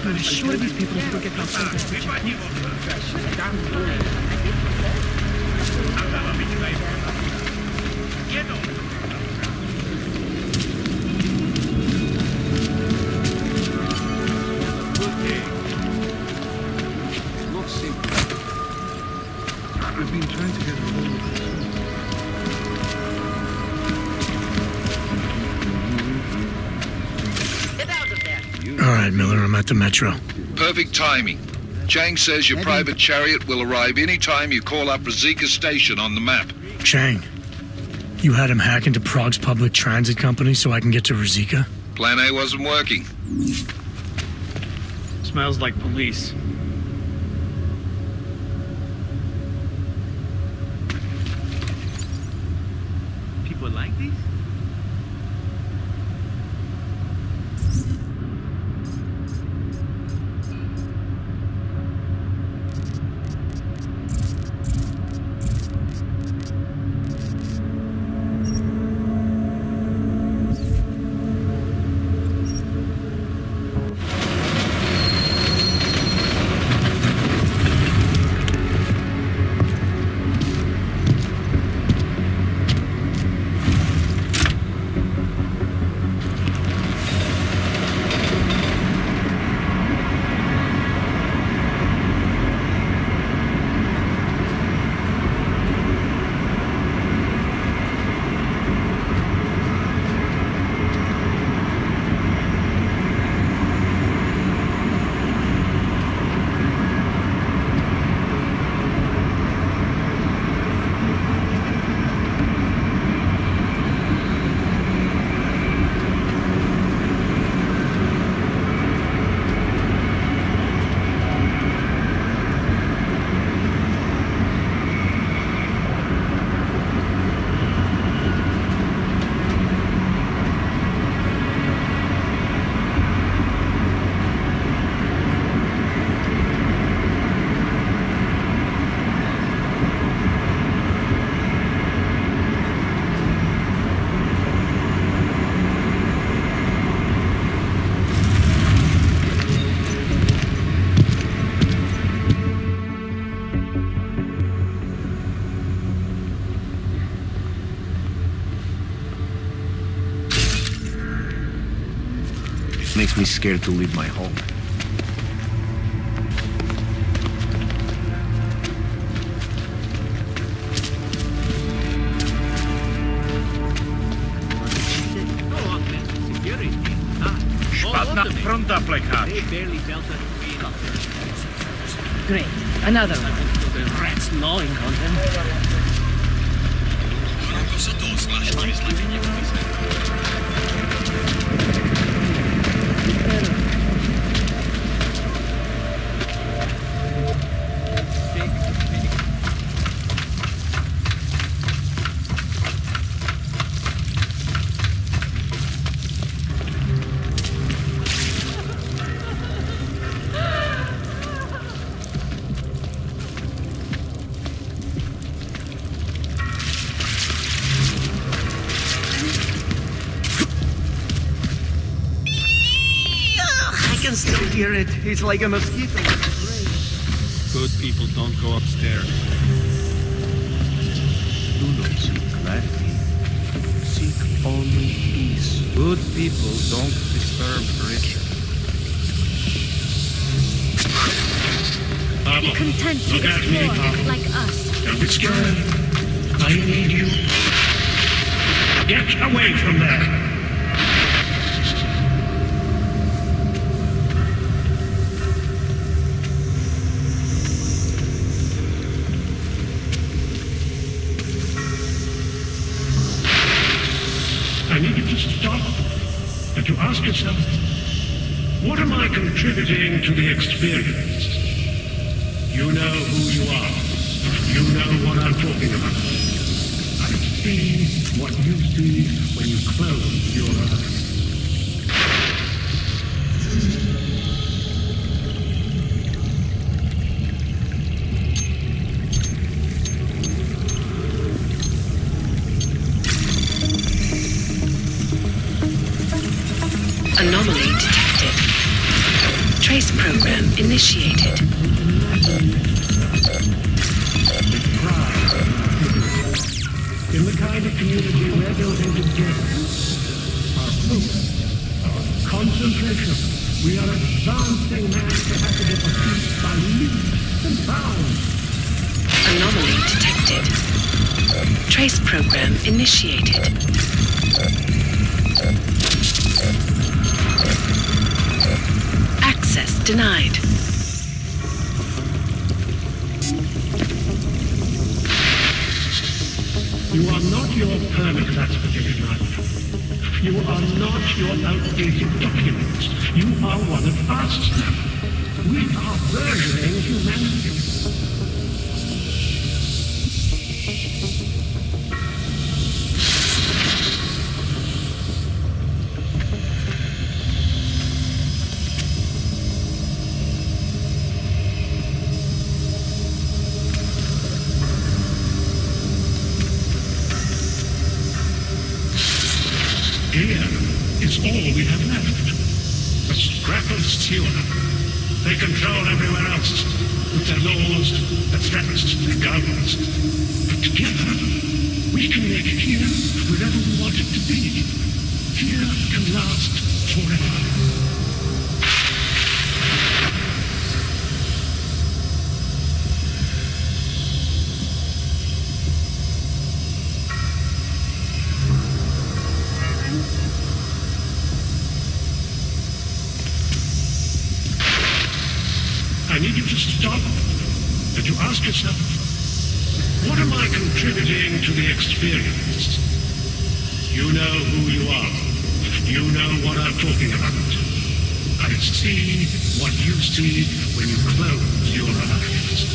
I'm sure these people will forget how something Looks simple. We've been trying to get a hold of this. All right, Miller, I'm at the Metro. Perfect timing. Chang says your private chariot will arrive any time you call up Rizika Station on the map. Chang, you had him hack into Prague's public transit company so I can get to Rizika? Plan A wasn't working. Smells like police. People like these? Makes me scared to leave my home. Spadna fronta plekat. Great. Another one. The rats gnawing on them. I can still hear it. It's like a mosquito. Good people don't go upstairs. Do not seek clarity. Seek only peace. Good people don't disturb Richard. Be content to explore like us. Don't be scared. I need you. Get away from there. I need you to stop and to ask yourself, what am I contributing to the experience? You know who you are. You know what I'm talking about. I see what you see when you close your eyes. Anomaly detected. Trace initiated. In the kind of community we're building together, our focus, our concentration, we are advancing man's capacity for peace by leaps and bounds. Anomaly detected. Trace program initiated. Access denied. You are not your permanent expedition life. You are not your outdated documents. You are one of us now. We are versioning humanity. Here is all we have left. A scrap of sewer. They control everywhere else, with their laws, their threats, their guns. But together, we can make here wherever we want it to be. Here can last forever. I need you to stop and to ask yourself, what am I contributing to the experience? You know who you are. You know what I'm talking about. I see what you see when you close your eyes.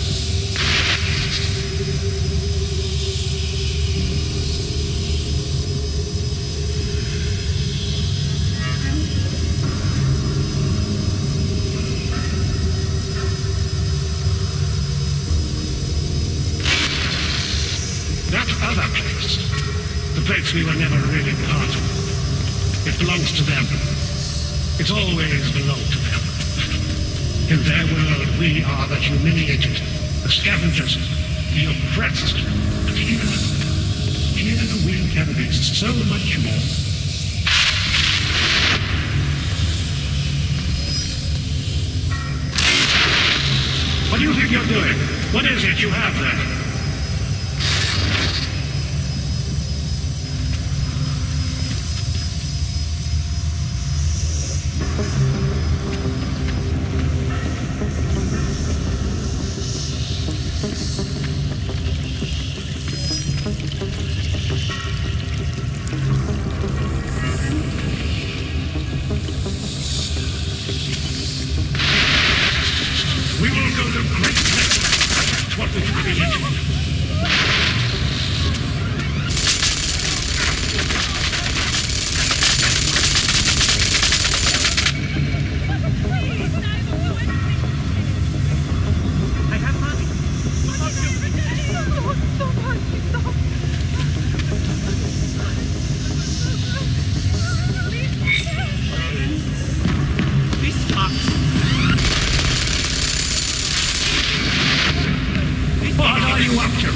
Other place. The place we were never really part of. It belongs to them. It's always belonged to them. In their world, we are the humiliated, the scavengers, the oppressed. But here we can be so much more. What do you think you're doing? What is it you have there? We will go to great lengths. That's what we created. I have money. This sucks. What are you up to?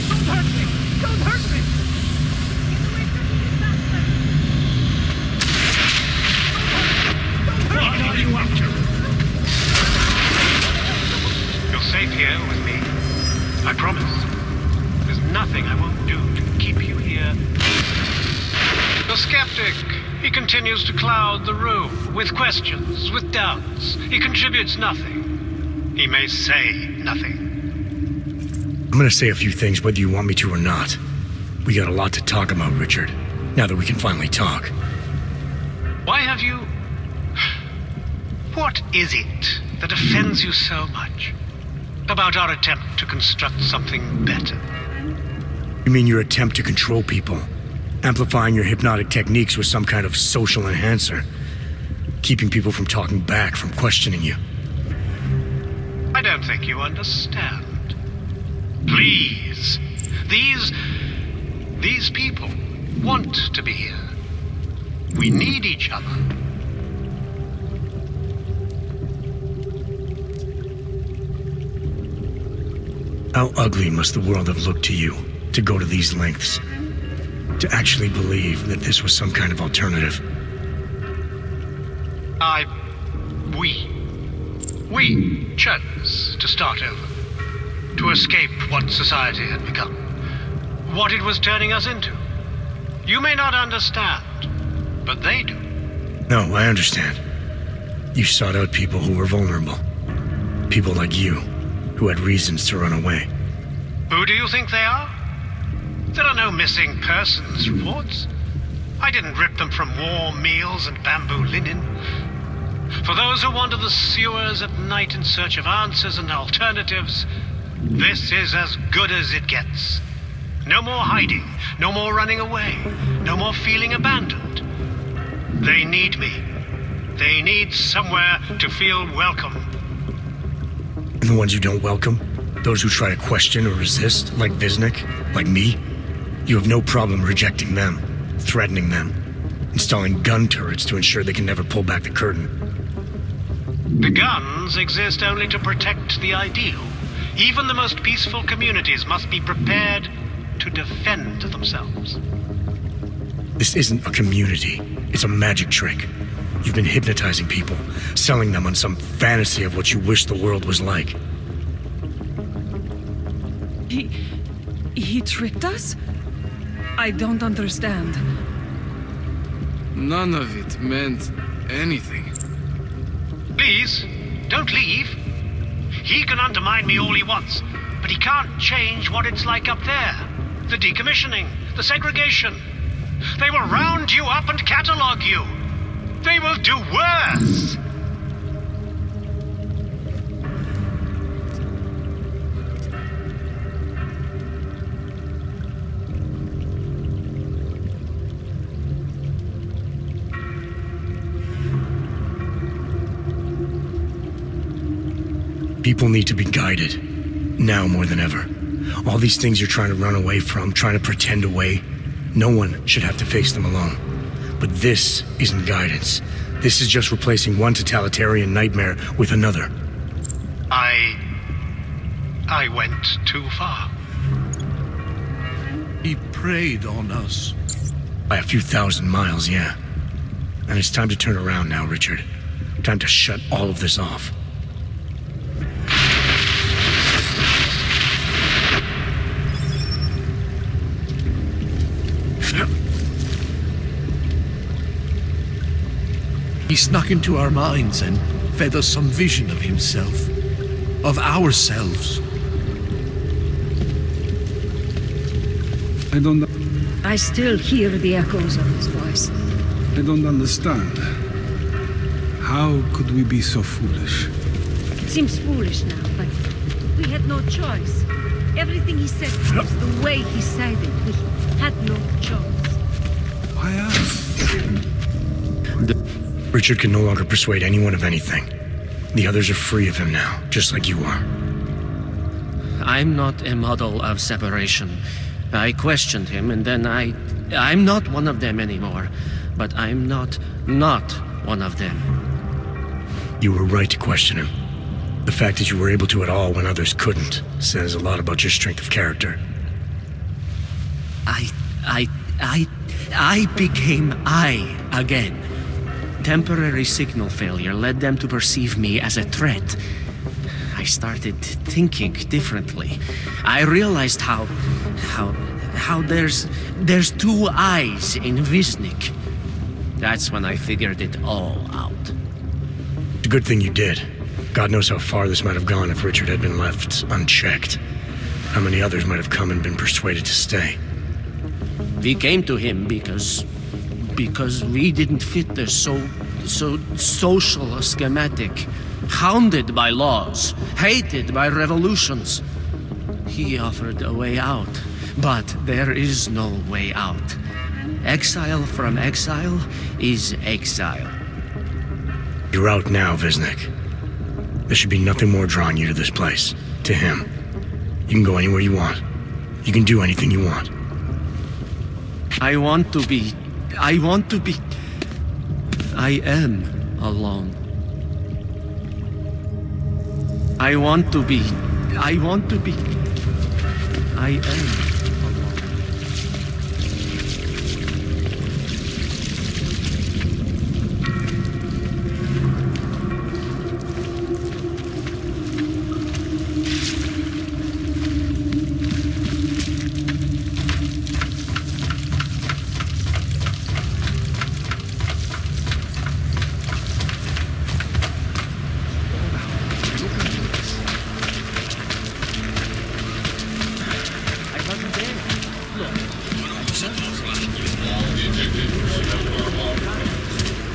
Don't hurt me! Don't hurt me! What are you up to? You're safe here with me. I promise. There's nothing I won't do to keep you here. The skeptic. He continues to cloud the room with questions, with doubts. He contributes nothing. He may say nothing. I'm gonna say a few things whether you want me to or not. We got a lot to talk about, Richard. Now that we can finally talk. Why have you... What is it that offends you so much about our attempt to construct something better? You mean your attempt to control people? Amplifying your hypnotic techniques with some kind of social enhancer. Keeping people from talking back, from questioning you. I don't think you understand. Please. These people want to be here. We need each other. How ugly must the world have looked to you to go to these lengths? To actually believe that this was some kind of alternative? We chose to start over. To escape what society had become. What it was turning us into. You may not understand, but they do. No, I understand. You sought out people who were vulnerable. People like you, who had reasons to run away. Who do you think they are? There are no missing persons reports. I didn't rip them from warm meals and bamboo linen. For those who wander the sewers at night in search of answers and alternatives, this is as good as it gets. No more hiding, no more running away, no more feeling abandoned. They need me. They need somewhere to feel welcome. And the ones you don't welcome? Those who try to question or resist, like Visnik, like me? You have no problem rejecting them, threatening them, installing gun turrets to ensure they can never pull back the curtain. The guns exist only to protect the ideal. Even the most peaceful communities must be prepared to defend themselves. This isn't a community. It's a magic trick. You've been hypnotizing people, selling them on some fantasy of what you wish the world was like. He tricked us? I don't understand. None of it meant anything. Please, don't leave. He can undermine me all he wants, but he can't change what it's like up there. The decommissioning, the segregation. They will round you up and catalog you. They will do worse. People need to be guided, now more than ever. All these things you're trying to run away from, trying to pretend away, no one should have to face them alone. But this isn't guidance. This is just replacing one totalitarian nightmare with another. I went too far. He preyed on us. By a few thousand miles, yeah. And it's time to turn around now, Richard. Time to shut all of this off. He snuck into our minds and fed us some vision of himself, of ourselves. I still hear the echoes of his voice. I don't understand. How could we be so foolish? It seems foolish now, but we had no choice. Everything he said was the way he said it. We had no choice. Why us? Richard can no longer persuade anyone of anything. The others are free of him now, just like you are. I'm not a model of separation. I questioned him, and then I'm not one of them anymore. But I'm not one of them. You were right to question him. The fact that you were able to at all when others couldn't says a lot about your strength of character. I became I again. Temporary signal failure led them to perceive me as a threat. I started thinking differently. I realized how there's two eyes in Visnik. That's when I figured it all out. It's a good thing you did. God knows how far this might have gone if Richard had been left unchecked. How many others might have come and been persuaded to stay. We came to him because we didn't fit the so social schematic, hounded by laws, hated by revolutions. He offered a way out, but there is no way out. Exile from exile is exile. You're out now, Visnik. There should be nothing more drawing you to this place, to him. You can go anywhere you want. You can do anything you want. I want to be I am alone. I want to be. I want to be. I am alone.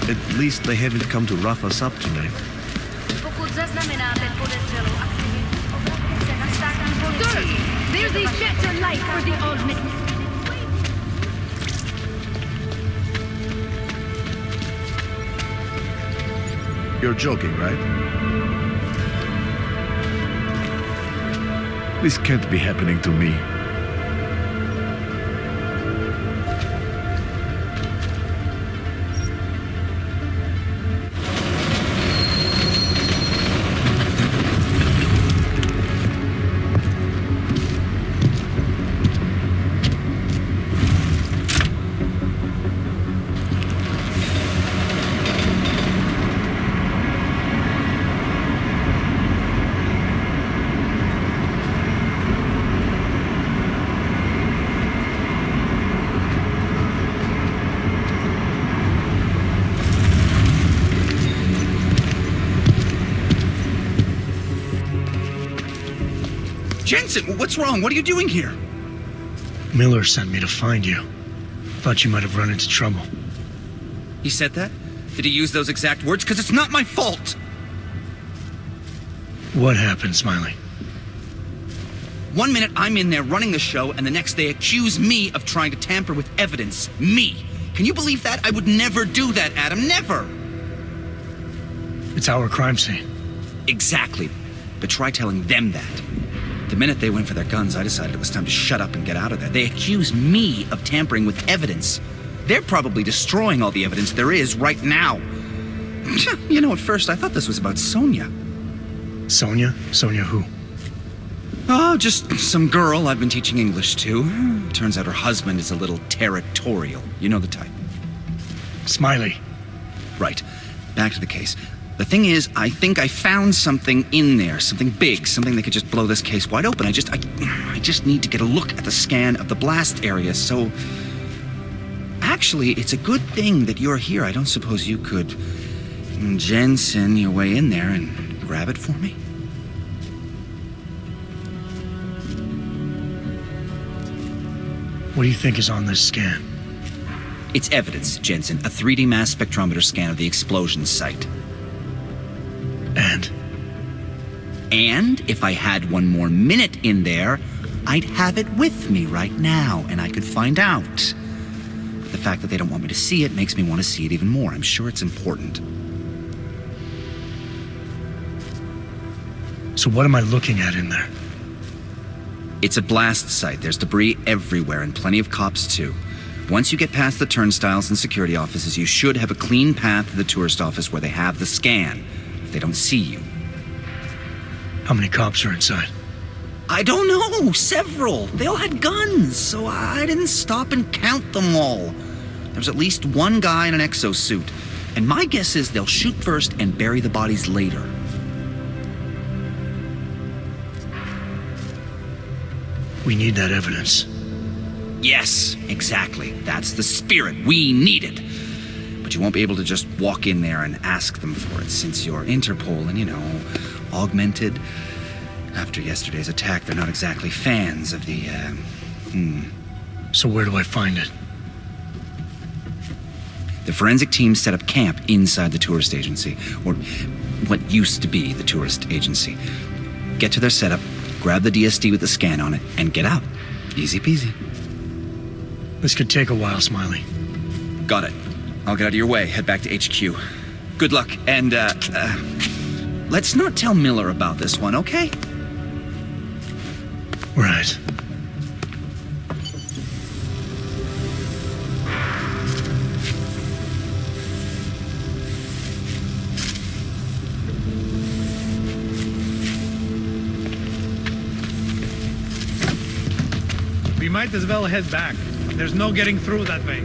At least they haven't come to rough us up tonight. Sir, there's a better life for the ultimate. You're joking, right? This can't be happening to me. Jensen, what's wrong? What are you doing here? Miller sent me to find you. Thought you might have run into trouble. He said that? Did he use those exact words? Because it's not my fault! What happened, Smiley? 1 minute I'm in there running the show, and the next they accuse me of trying to tamper with evidence. Me! Can you believe that? I would never do that, Adam. Never! It's our crime scene. Exactly. But try telling them that. The minute they went for their guns, I decided it was time to shut up and get out of there. They accuse me of tampering with evidence. They're probably destroying all the evidence there is right now. You know, at first I thought this was about Sonia. Sonia? Sonia who? Oh, just some girl I've been teaching English to. Turns out her husband is a little territorial. You know the type. Smiley. Right. Back to the case. The thing is, I think I found something in there, something big, something that could just blow this case wide open. I just need to get a look at the scan of the blast area, so... Actually, it's a good thing that you're here. I don't suppose you could Jensen your way in there and grab it for me? What do you think is on this scan? It's evidence, Jensen. A 3D mass spectrometer scan of the explosion site. And if I had one more minute in there, I'd have it with me right now, and I could find out. But the fact that they don't want me to see it makes me want to see it even more. I'm sure it's important. So what am I looking at in there? It's a blast site. There's debris everywhere, and plenty of cops, too. Once you get past the turnstiles and security offices, you should have a clean path to the tourist office where they have the scan, if they don't see you. How many cops are inside? I don't know. Several. They all had guns, so I didn't stop and count them all. There's at least one guy in an exosuit, and my guess is they'll shoot first and bury the bodies later. We need that evidence. Yes, exactly. That's the spirit. We need it. But you won't be able to just walk in there and ask them for it, since you're Interpol and, you know, augmented. After yesterday's attack, they're not exactly fans of the, So where do I find it? The forensic team set up camp inside the tourist agency, or what used to be the tourist agency. Get to their setup, grab the DSD with the scan on it, and get out. Easy peasy. This could take a while, Smiley. Got it. I'll get out of your way, head back to HQ. Good luck, and, let's not tell Miller about this one, okay? Right. might as well head back. There's no getting through that way.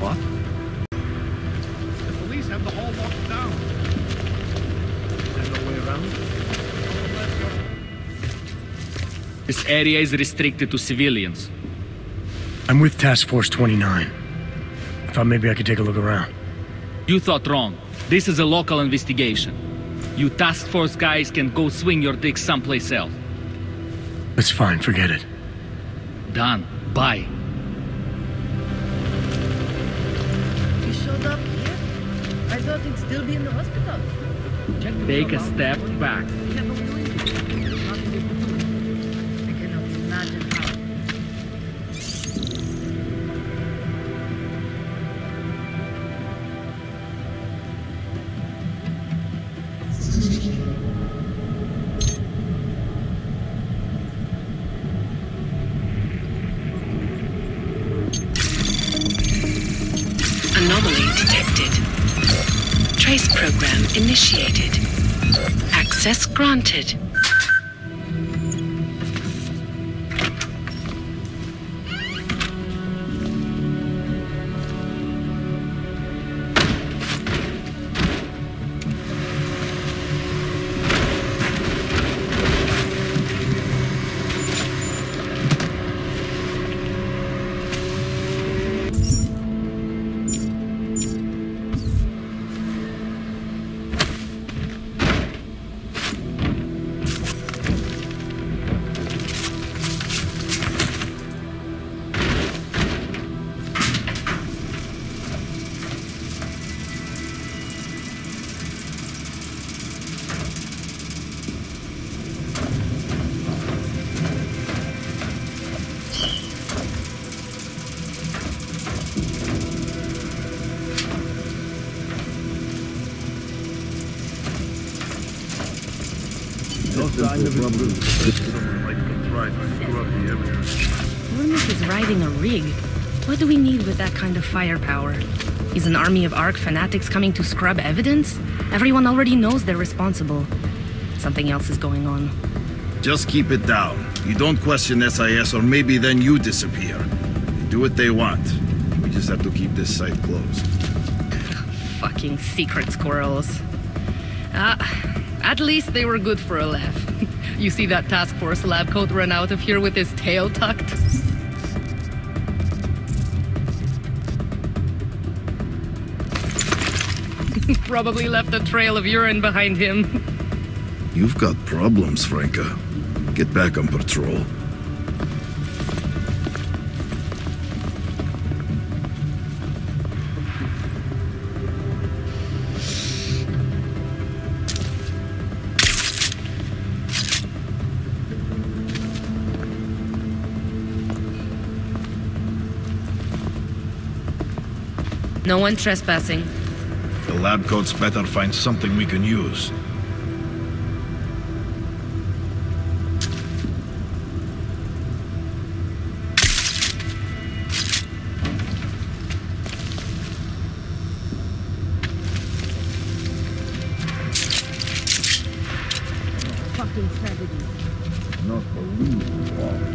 What? The police have the hall locked down. There's no way around. This area is restricted to civilians. I'm with Task Force 29. I thought maybe I could take a look around. You thought wrong. This is a local investigation. You task force guys can go swing your dick someplace else. That's fine, forget it. Done. Bye. You showed up here? I thought he'd still be in the hospital. Take a step back. I cannot imagine how. Anomaly detected. Trace program initiated. Access granted. Wormith is riding a rig. What do we need with that kind of firepower? Is an army of ARC fanatics coming to scrub evidence? Everyone already knows they're responsible. Something else is going on. Just keep it down. You don't question SIS or maybe then you disappear. They do what they want. We just have to keep this site closed. Fucking secret squirrels. At least they were good for a laugh. You see that task force lab coat run out of here with his tail tucked? Probably left a trail of urine behind him. You've got problems, Franca. Get back on patrol. No one trespassing. The lab coats better find something we can use. Fucking tragedy. Not believable.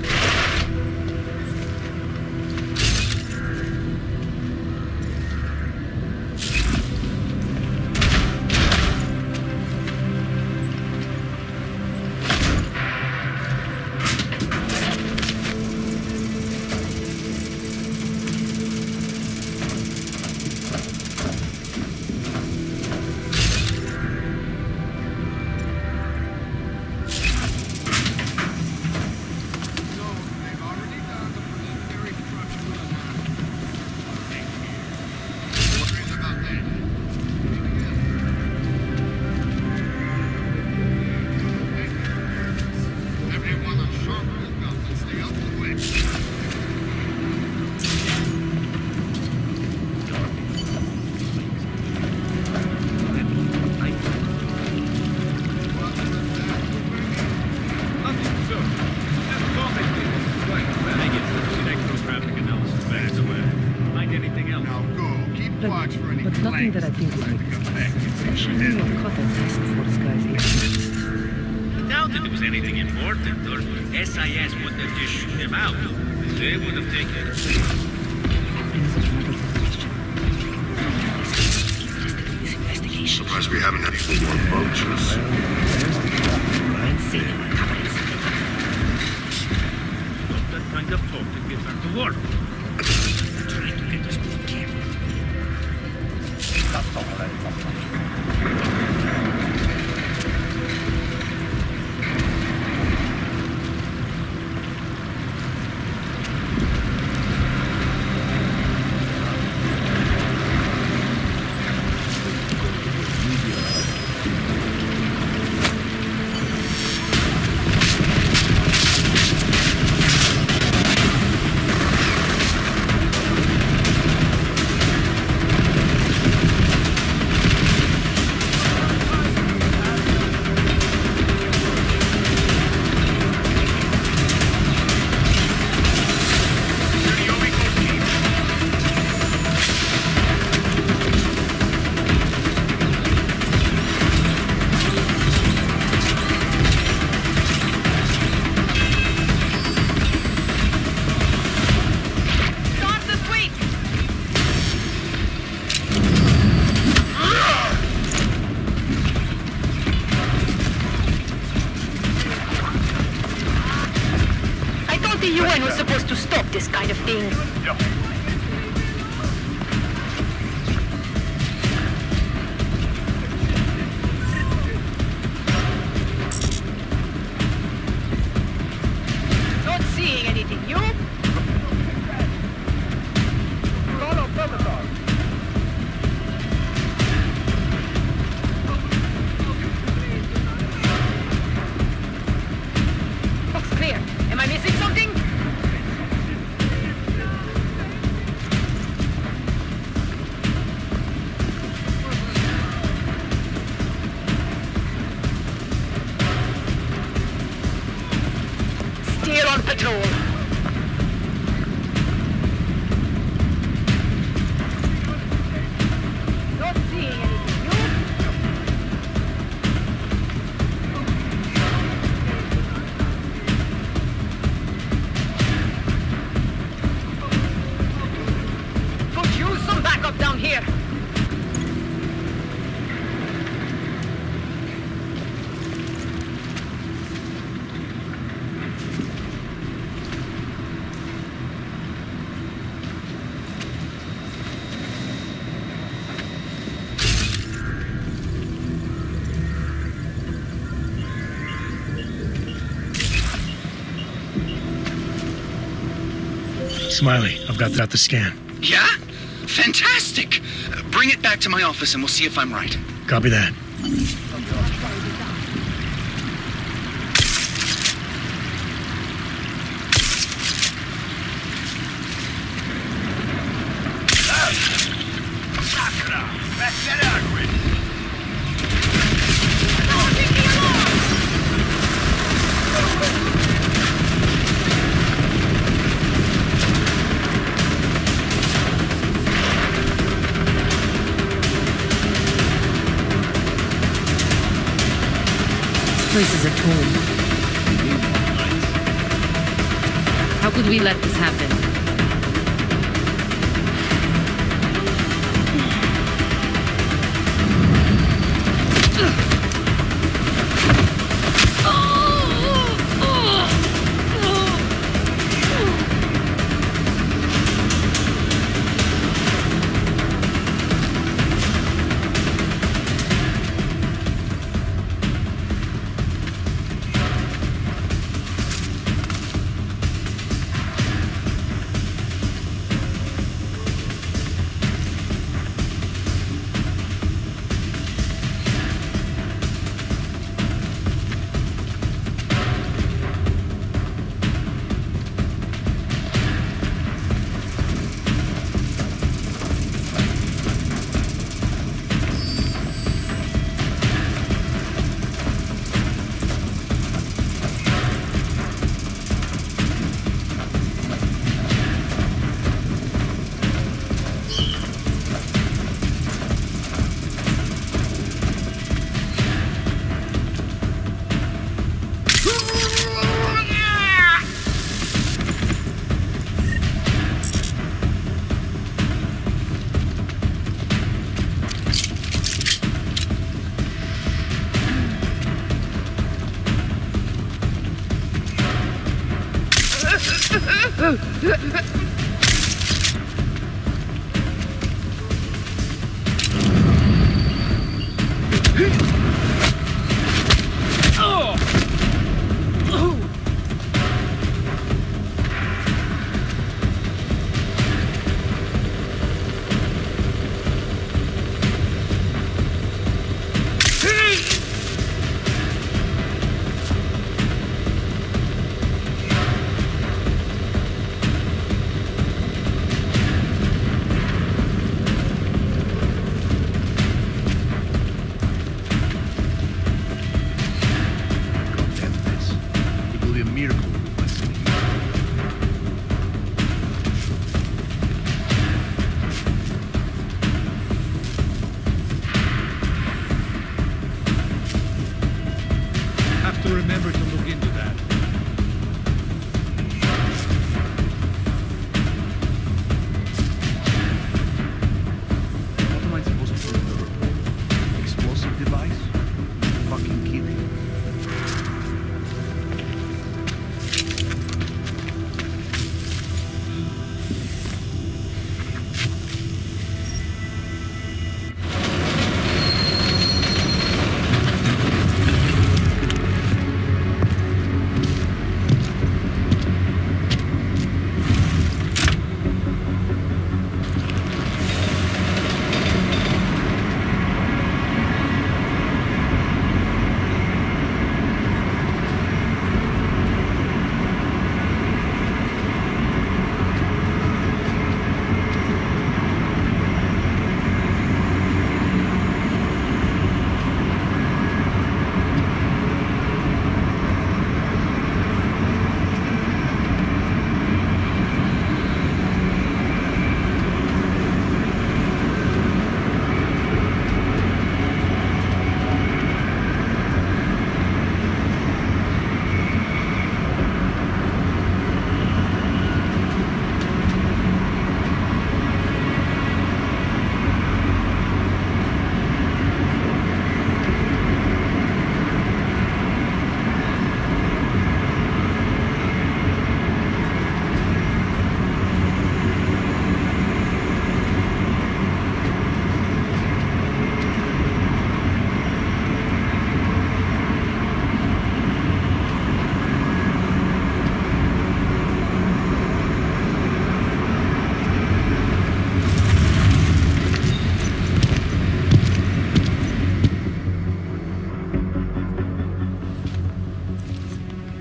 But nothing that I think would make us especially your cotton task force guys exist. I doubt it. was anything important, or SIS wouldn't have just shoot them out. They would have taken... Surprised we haven't had any more vultures. Not that kind of talk to get back to work. Trying to get us to camp. This kind of thing. Not seeing anything, you? Follow protocol. Looks clear. Am I missing something? Still on patrol. Not seeing anything, you? Could use some backup down here. Smiley, I've got the scan. Yeah? Fantastic! Bring it back to my office and we'll see if I'm right. Copy that. This place is a tomb. How could we let this happen? Remember to look into that. What am I supposed to do? Explosive device? Fucking kill him.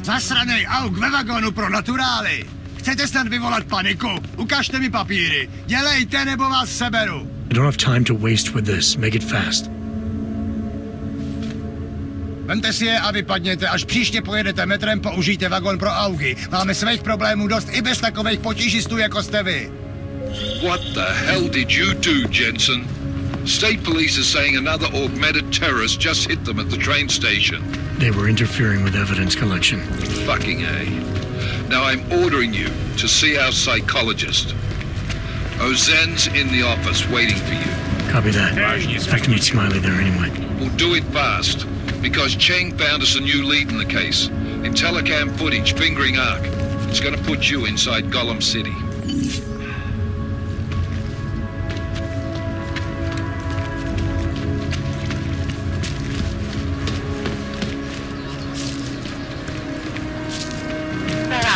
Zasranej auk ve vagonu pro naturály! Chcete snad vyvolat paniku? Ukažte mi papíry. Dělejte, nebo vás seberu. I don't have time to waste with this. Make it fast. Vemte si je a vypadněte. Až příště pojedete metrem, použijte vagon pro augy. Máme svých problémů dost i bez takových potížistů, jako jste vy. What the hell did you do, Jensen? State police are saying another augmented terrorist just hit them at the train station. They were interfering with evidence collection. Fucking A. Now I'm ordering you to see our psychologist. Ozen's in the office waiting for you. Copy that. Expect to meet Smiley there anyway. We'll do it fast, because Cheng found us a new lead in the case. In telecam footage fingering Ark. It's gonna put you inside Gollum City.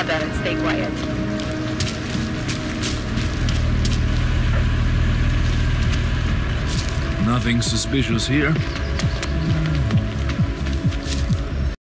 And stay quiet. Nothing suspicious here.